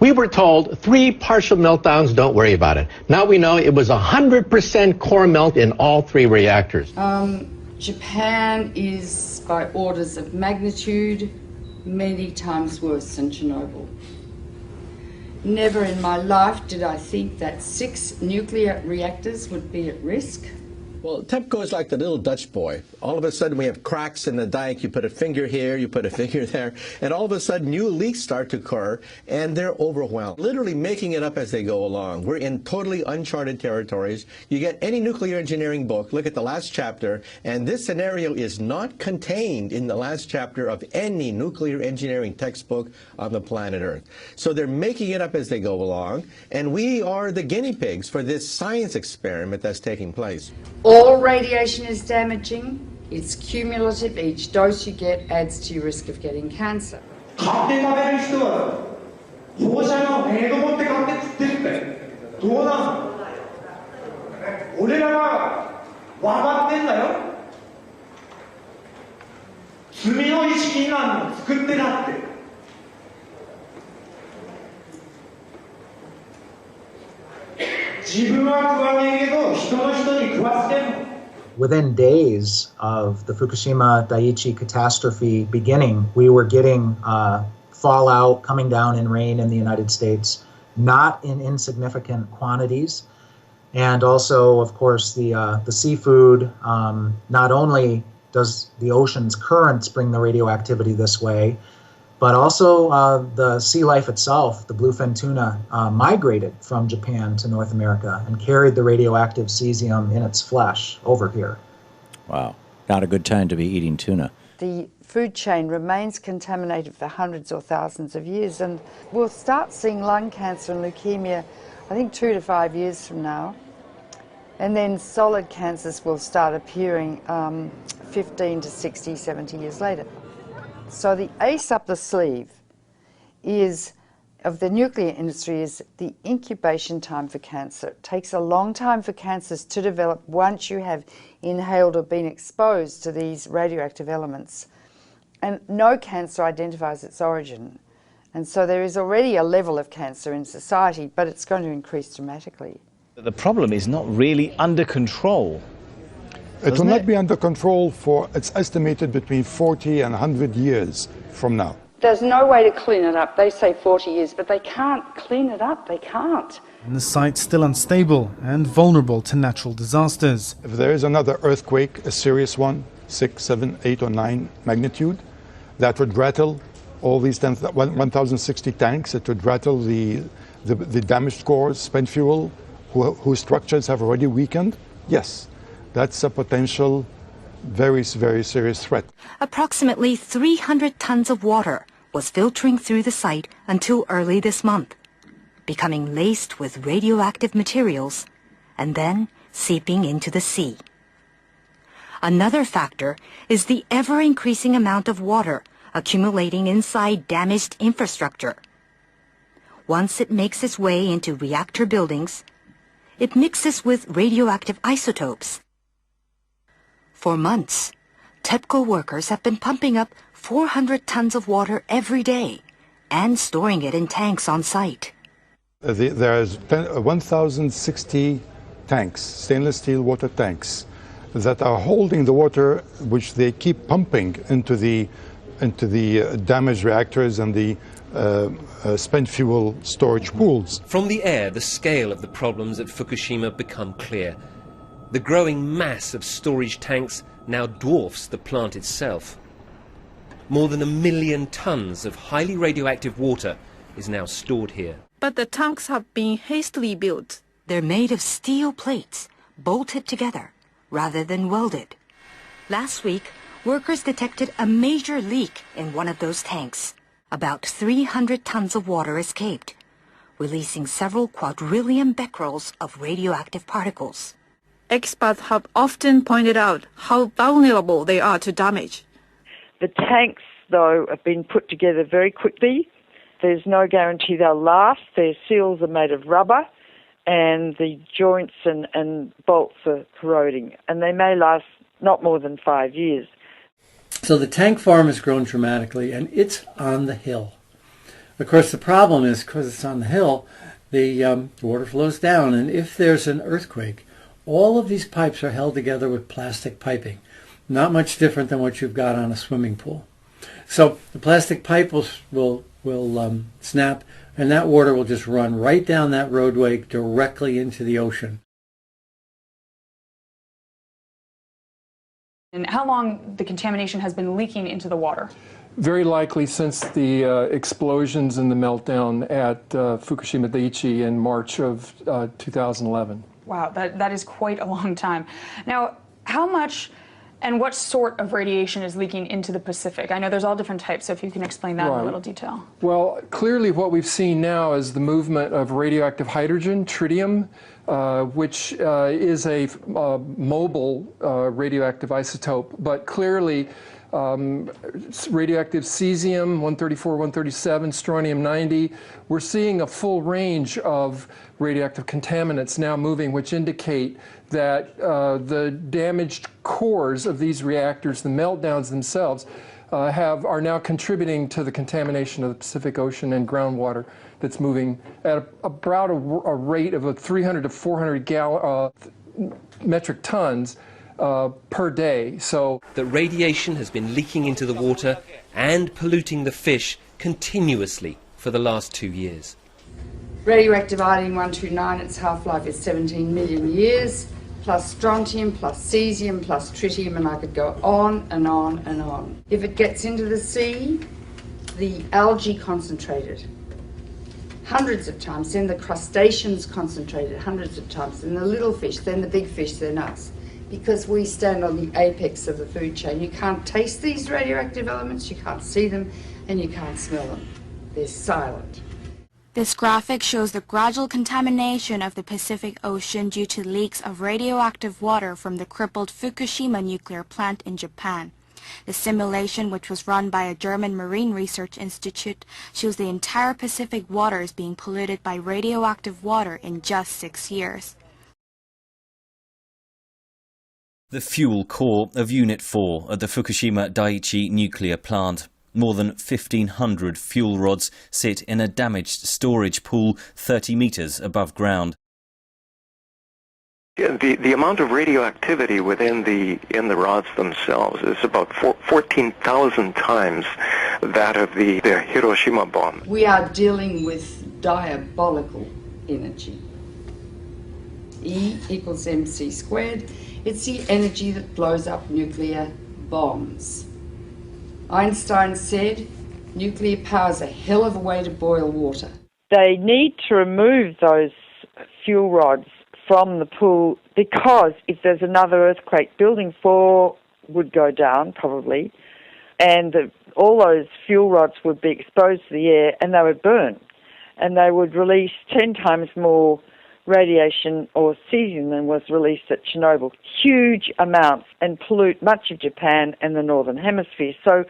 We were told 3 partial meltdowns, don't worry about it. Now we know it was 100% core melt in all 3 reactors. Japan is, by orders of magnitude, many times worse than Chernobyl. Never in my life did I think that 6 nuclear reactors would be at risk. Well, TEPCO is like the little Dutch boy. All of a sudden we have cracks in the dike. You put a finger here, you put a finger there, and all of a sudden new leaks start to occur, and they're overwhelmed. Literally making it up as they go along. We're in totally uncharted territories. You get any nuclear engineering book, look at the last chapter, and this scenario is not contained in the last chapter of any nuclear engineering textbook on the planet Earth. So they're making it up as they go along, and we are the guinea pigs for this science experiment that's taking place. All radiation is damaging. It's cumulative. Each dose you get adds to your risk of getting cancer. Within days of the Fukushima Daiichi catastrophe beginning, we were getting fallout coming down in rain in the United States, not in insignificant quantities. And also, of course, the seafood, not only does the ocean's currents bring the radioactivity this way, but also the sea life itself, the bluefin tuna, migrated from Japan to North America and carried the radioactive cesium in its flesh over here. Wow, not a good time to be eating tuna. The food chain remains contaminated for hundreds or thousands of years, and we'll start seeing lung cancer and leukemia, I think 2 to 5 years from now. And then solid cancers will start appearing 15 to 60, 70 years later. So the ace up the sleeve of the nuclear industry is the incubation time for cancer. It takes a long time for cancers to develop once you have inhaled or been exposed to these radioactive elements. And no cancer identifies its origin. And so there is already a level of cancer in society, but it's going to increase dramatically. The problem is not really under control. It will not be under control for, it's estimated, between 40 and 100 years from now. There's no way to clean it up. They say 40 years, but they can't clean it up. They can't. And the site's still unstable and vulnerable to natural disasters. If there is another earthquake, a serious one, 6, 7, 8 or 9 magnitude, that would rattle all these 1,060 tanks. It would rattle the damaged cores, spent fuel, whose structures have already weakened. Yes. That's a potential very, very serious threat. Approximately 300 tons of water was filtering through the site until early this month, becoming laced with radioactive materials and then seeping into the sea. Another factor is the ever-increasing amount of water accumulating inside damaged infrastructure. Once it makes its way into reactor buildings, it mixes with radioactive isotopes. For months, TEPCO workers have been pumping up 400 tons of water every day and storing it in tanks on site. There's 1,060 tanks, stainless steel water tanks, that are holding the water which they keep pumping into the damaged reactors and the spent fuel storage pools. From the air, the scale of the problems at Fukushima become clear. The growing mass of storage tanks now dwarfs the plant itself. More than 1 million tons of highly radioactive water is now stored here. But the tanks have been hastily built. They're made of steel plates, bolted together, rather than welded. Last week, workers detected a major leak in one of those tanks. About 300 tons of water escaped, releasing several quadrillion becquerels of radioactive particles. Experts have often pointed out how vulnerable they are to damage. The tanks, though, have been put together very quickly. There's no guarantee they'll last. Their seals are made of rubber, and the joints and bolts are corroding, and they may last not more than 5 years. So the tank farm has grown dramatically, and it's on the hill. Of course, the problem is because it's on the hill, the water flows down, and if there's an earthquake, all of these pipes are held together with plastic piping, not much different than what you've got on a swimming pool. So the plastic pipe will snap, and that water will just run right down that roadway directly into the ocean. And how long the contamination has been leaking into the water? Very likely since the explosions and the meltdown at Fukushima Daiichi in March of 2011. Wow, that is quite a long time. Now, how much and what sort of radiation is leaking into the Pacific? I know there's all different types, so if you can explain that in a little detail. Well, clearly what we've seen now is the movement of radioactive hydrogen, tritium, which is a mobile radioactive isotope, but clearly radioactive cesium, 134, 137, strontium-90. We're seeing a full range of radioactive contaminants now moving, which indicate that the damaged cores of these reactors, the meltdowns themselves, are now contributing to the contamination of the Pacific Ocean and groundwater that's moving at about a rate of 300 to 400 metric tons per day. So that radiation has been leaking into the water and polluting the fish continuously for the last 2 years. Radioactive iodine-129, its half-life is 17 million years, plus strontium, plus cesium, plus tritium, and I could go on and on and on. If it gets into the sea, the algae concentrated hundreds of times, then the crustaceans concentrated hundreds of times, then the little fish, then the big fish, then us. Because we stand on the apex of the food chain. You can't taste these radioactive elements, you can't see them, and you can't smell them. They're silent. This graphic shows the gradual contamination of the Pacific Ocean due to leaks of radioactive water from the crippled Fukushima nuclear plant in Japan. The simulation, which was run by a German Marine Research Institute, shows the entire Pacific waters being polluted by radioactive water in just 6 years. The fuel core of Unit 4 at the Fukushima Daiichi nuclear plant. More than 1,500 fuel rods sit in a damaged storage pool 30 metres above ground. Yeah, the amount of radioactivity in the rods themselves is about 14,000 times that of the Hiroshima bomb. We are dealing with diabolical energy. E equals mc squared. It's the energy that blows up nuclear bombs. Einstein said, nuclear power is a hell of a way to boil water. They need to remove those fuel rods from the pool because if there's another earthquake, Building 4 would go down probably, and all those fuel rods would be exposed to the air and they would burn, and they would release 10 times more radiation or cesium than was released at Chernobyl. Huge amounts, and pollute much of Japan and the Northern Hemisphere. So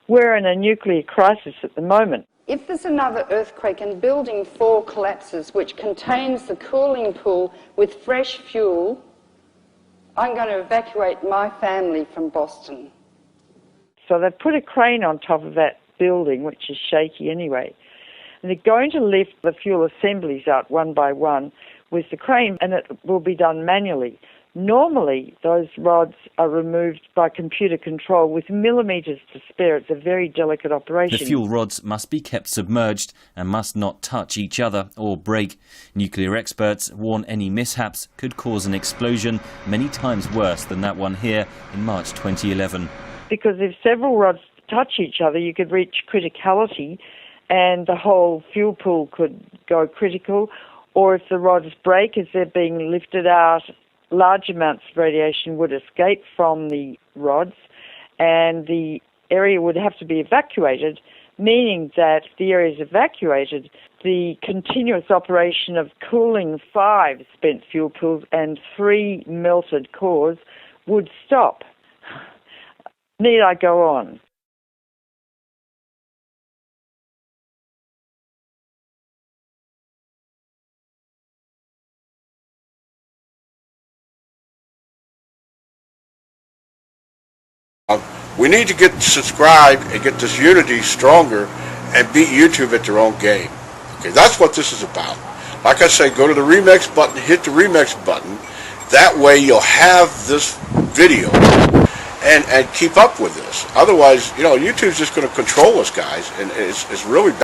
we're in a nuclear crisis at the moment. If there's another earthquake and Building 4 collapses, which contains the cooling pool with fresh fuel, I'm going to evacuate my family from Boston. So they've put a crane on top of that building, which is shaky anyway, and they're going to lift the fuel assemblies out one by one with the crane, and it will be done manually. Normally, those rods are removed by computer control with millimetres to spare. It's a very delicate operation. The fuel rods must be kept submerged and must not touch each other or break. Nuclear experts warn any mishaps could cause an explosion many times worse than that one here in March 2011. Because if several rods touch each other, you could reach criticality and the whole fuel pool could go critical. Or if the rods break as they're being lifted out, large amounts of radiation would escape from the rods and the area would have to be evacuated, meaning that the area is evacuated, the continuous operation of cooling 5 spent fuel pools and 3 melted cores would stop. Need I go on? We need to get subscribed and get this unity stronger and beat YouTube at their own game. Okay, that's what this is about. Like I say, go to the remix button, hit the remix button. That way you'll have this video and keep up with this. Otherwise, YouTube's just going to control us, guys, and it's really bad.